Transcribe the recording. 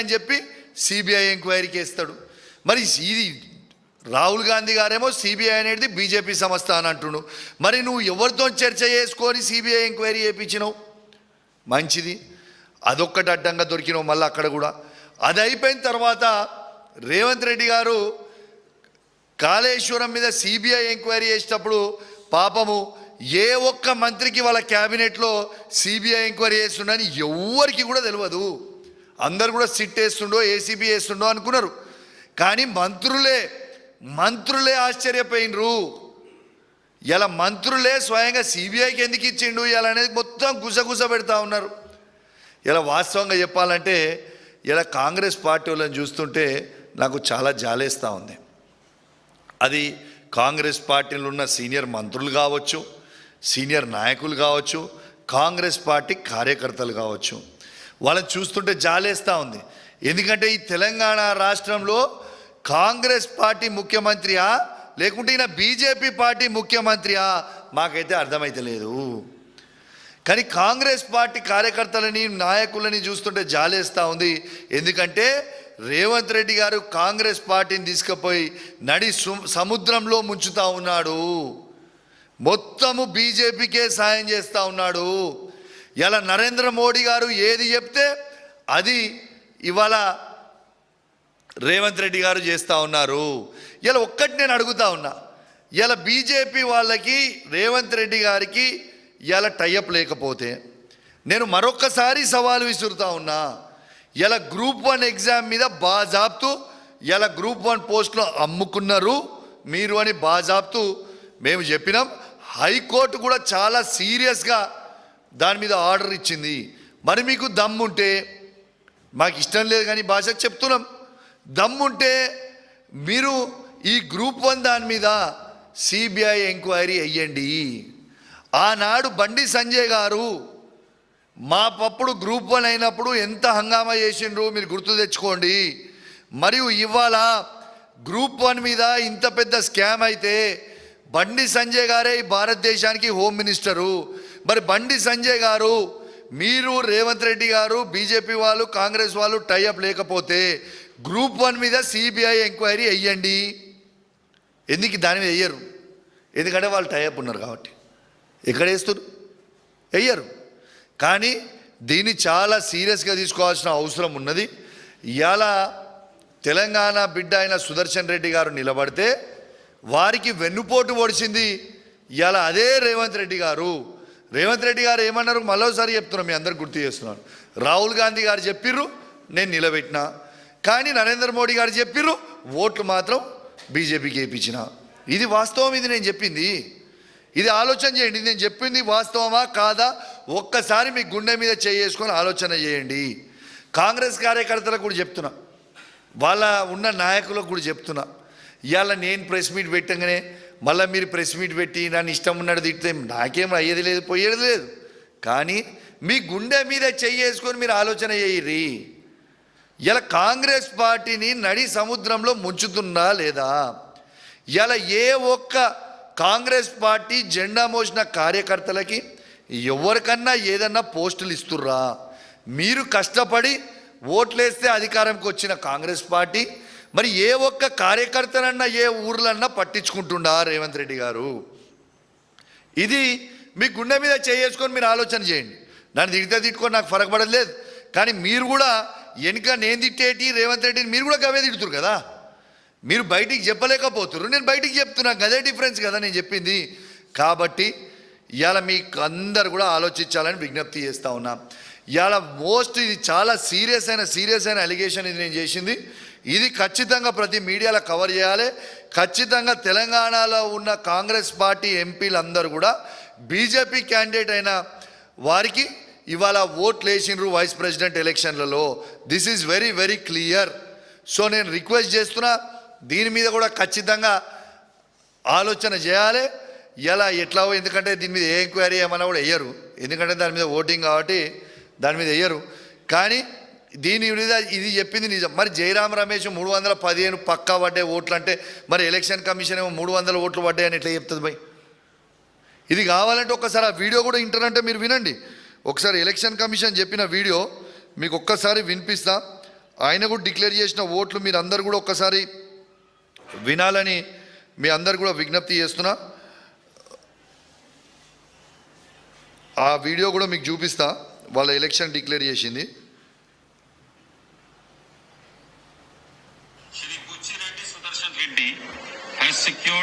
అని చెప్పి సిబిఐ ఎంక్వైరీకి వేస్తాడు. మరి ఇది రాహుల్ గాంధీ గారేమో సిబిఐ అనేది బీజేపీ సంస్థ అని అంటున్నాడు. మరి నువ్వు ఎవరితో చర్చ చేసుకొని సిబిఐ ఎంక్వైరీ చేయించినావు? మంచిది, అదొక్కటి అడ్డంగా దొరికినావు. మళ్ళీ అక్కడ కూడా అది అయిపోయిన తర్వాత రేవంత్ రెడ్డి గారు కాళేశ్వరం మీద సిబిఐ ఎంక్వైరీ చేసేటప్పుడు పాపము ఏ ఒక్క మంత్రికి వాళ్ళ క్యాబినెట్లో సిబిఐ ఎంక్వైరీ చేస్తుండని ఎవరికి కూడా తెలియదు. అందరు కూడా సిట్ వేస్తుండో ఏసీబీ వేస్తుండో అనుకున్నారు. కానీ మంత్రులే ఆశ్చర్యపోయినరు. ఇలా మంత్రులే స్వయంగా సిబిఐకి ఎందుకు ఇచ్చిండు ఇలా అనేది మొత్తం గుసగుస పెడతా ఉన్నారు. ఇలా వాస్తవంగా చెప్పాలంటే ఇలా కాంగ్రెస్ పార్టీ వాళ్ళని చూస్తుంటే నాకు చాలా జాలేస్తూ ఉంది. అది కాంగ్రెస్ పార్టీలో ఉన్న సీనియర్ మంత్రులు కావచ్చు, సీనియర్ నాయకులు కావచ్చు, కాంగ్రెస్ పార్టీ కార్యకర్తలు కావచ్చు, వాళ్ళని చూస్తుంటే జాలేస్తూ ఉంది. ఎందుకంటే ఈ తెలంగాణ రాష్ట్రంలో కాంగ్రెస్ పార్టీ ముఖ్యమంత్రియా లేకుంటే ఈయన బీజేపీ పార్టీ ముఖ్యమంత్రియా మాకైతే అర్థమైతే లేదు. కానీ కాంగ్రెస్ పార్టీ కార్యకర్తలని నాయకులని చూస్తుంటే జాలేస్తూ ఉంది. ఎందుకంటే రేవంత్ రెడ్డి గారు కాంగ్రెస్ పార్టీని తీసుకుపోయి నడి సముద్రంలో ముంచుతూ ఉన్నాడు. మొత్తము బీజేపీకే సాయం చేస్తూ ఉన్నాడు. ఇలా నరేంద్ర మోడీ గారు ఏది చెప్తే అది ఇవాళ రేవంత్ రెడ్డి గారు చేస్తూ ఉన్నారు. ఇలా ఒక్కటి నేను అడుగుతా ఉన్నా, ఇలా బీజేపీ వాళ్ళకి రేవంత్ రెడ్డి గారికి ఇలా టైఅప్ లేకపోతే నేను మరొక్కసారి సవాలు విసురుతా ఉన్నా. ఇలా గ్రూప్ 1 ఎగ్జామ్ మీద బాజాబ్తు ఇలా గ్రూప్ 1 పోస్టులో అమ్ముకున్నారు మీరు అని బాజాబ్తు మేము చెప్పినాం. హైకోర్టు కూడా చాలా సీరియస్గా దాని మీద ఆర్డర్ ఇచ్చింది. మరి మీకు దమ్ముంటే, మాకు ఇష్టం లేదు కానీ భాషకు చెప్తున్నాం, దమ్ముంటే మీరు ఈ గ్రూప్ 1 దాని మీద సిబిఐ ఎంక్వైరీ అయ్యండి. ఆనాడు బండి సంజయ్ గారు మా పప్పుడు గ్రూప్ 1 అయినప్పుడు ఎంత హంగామా చేసిండ్రు మీరు గుర్తు తెచ్చుకోండి. మరియు ఇవాళ గ్రూప్ 1 మీద ఇంత పెద్ద స్కామ్ అయితే బండి సంజయ్ గారే ఈ భారతదేశానికి హోమ్ మినిస్టరు. మరి బండి సంజయ్ గారు, మీరు రేవంత్ రెడ్డి గారు, బీజేపీ వాళ్ళు, కాంగ్రెస్ వాళ్ళు టైఅప్ లేకపోతే గ్రూప్ 1 మీద సిబిఐ ఎంక్వైరీ అయ్యండి. ఎందుకు దాని మీద వెయ్యరు? ఎందుకంటే వాళ్ళు టైఅప్ ఉన్నారు కాబట్టి. ఎక్కడ వేస్తారు? వెయ్యరు. కానీ దీన్ని చాలా సీరియస్గా తీసుకోవాల్సిన అవసరం ఉన్నది. ఇవాళ తెలంగాణ బిడ్డ అయిన సుదర్శన్ రెడ్డి గారు నిలబడితే వారికి వెన్నుపోటు పొడిచింది ఇవాళ అదే రేవంత్ రెడ్డి గారు. రేవంత్ రెడ్డి గారు ఏమన్నారు మరోసారి చెప్తున్నాను, మీ అందరికి గుర్తు చేస్తున్నాను. రాహుల్ గాంధీ గారు చెప్పిర్రు, నేను నిలబెట్టినా. కానీ నరేంద్ర మోడీ గారు చెప్పిర్రు, ఓట్లు మాత్రం బీజేపీకి వేయించిన. ఇది వాస్తవం. ఇది నేను చెప్పింది. ఇది ఆలోచన చేయండి. నేను చెప్పింది వాస్తవమా కాదా ఒక్కసారి మీ గుండె మీద చేసుకొని ఆలోచన చేయండి. కాంగ్రెస్ కార్యకర్తలకు కూడా చెప్తున్నా, వాళ్ళ ఉన్న నాయకులకు కూడా చెప్తున్నా. ఇవాళ నేను ప్రెస్ మీట్ పెట్టగానే మళ్ళీ మీరు ప్రెస్ మీట్ పెట్టి నన్ను ఇష్టం ఉన్నట్టు తిడితే నాకేం అయ్యేది లేదు, పోయేది లేదు. కానీ మీ గుండె మీద చేసుకొని మీరు ఆలోచన చేయరి. ఇలా కాంగ్రెస్ పార్టీని నడి సముద్రంలో ముంచుతున్నా లేదా? ఇలా ఏ ఒక్క కాంగ్రెస్ పార్టీ జెండా మోసిన కార్యకర్తలకి ఎవరికన్నా ఏదన్నా పోస్టులు ఇస్తుర్రా? మీరు కష్టపడి ఓట్లేస్తే అధికారంకి వచ్చిన కాంగ్రెస్ పార్టీ మరి ఏ ఒక్క కార్యకర్తనన్నా ఏ ఊర్లన్నా పట్టించుకుంటుండా రేవంత్ రెడ్డి గారు? ఇది మీ గుండె మీద చేసుకొని మీరు ఆలోచన చేయండి. నన్ను తిట్టుకొని నాకు ఫరక పడలేదు. కానీ మీరు కూడా వెనుక నేను తిట్టేటి రేవంత్ రెడ్డిని మీరు కూడా గవే తిడుతురు కదా. మీరు బయటికి చెప్పలేకపోతున్నారు, నేను బయటికి చెప్తున్నా. అదే డిఫరెన్స్ కదా నేను చెప్పింది. కాబట్టి ఇవాళ మీకు అందరు కూడా ఆలోచించాలని విజ్ఞప్తి చేస్తూ ఉన్నా. ఇవాళ ఇది చాలా సీరియస్ అయిన అలిగేషన్ ఇది నేను చేసింది. ఇది ఖచ్చితంగా ప్రతి మీడియాలో కవర్ చేయాలి. ఖచ్చితంగా తెలంగాణలో ఉన్న కాంగ్రెస్ పార్టీ ఎంపీలందరూ కూడా బీజేపీ క్యాండిడేట్ అయిన వారికి ఇవాళ ఓట్లు వేసిండ్రు వైస్ ప్రెసిడెంట్ ఎలక్షన్లలో. This is very very clear. So నేను రిక్వెస్ట్ చేస్తున్నా, దీని మీద కూడా ఖచ్చితంగా ఆలోచన చేయాలి. ఇలా ఎట్లా, ఎందుకంటే దీని మీద ఏ ఎంక్వైరీ ఏమన్నా కూడా వేయరు, ఎందుకంటే దాని మీద ఓటింగ్ కాబట్టి దాని మీద వేయరు. కానీ దీని మీద ఇది చెప్పింది నిజం. మరి జయరాం రమేష్ 315 పక్కా పడ్డాయి ఓట్లు అంటే మరి ఎలక్షన్ కమిషన్ ఏమో 300 ఓట్లు పడ్డాయని ఎట్లా చెప్తుంది భయ్? ఇది కావాలంటే ఒక్కసారి ఆ వీడియో కూడా ఇంటరంటే మీరు వినండి. ఒకసారి ఎలక్షన్ కమిషన్ చెప్పిన వీడియో మీకు ఒక్కసారి వినిపిస్తా. ఆయన కూడా డిక్లేర్ చేసిన ఓట్లు మీరు అందరు కూడా ఒక్కసారి వినాలని మీ అందరు కూడా విజ్ఞప్తి చేస్తున్నా. ఆ వీడియో కూడా మీకు చూపిస్తా, వాళ్ళ ఎలక్షన్ డిక్లేర్ చేసింది. Shri Buchireddy Sudarshan Reddy has secured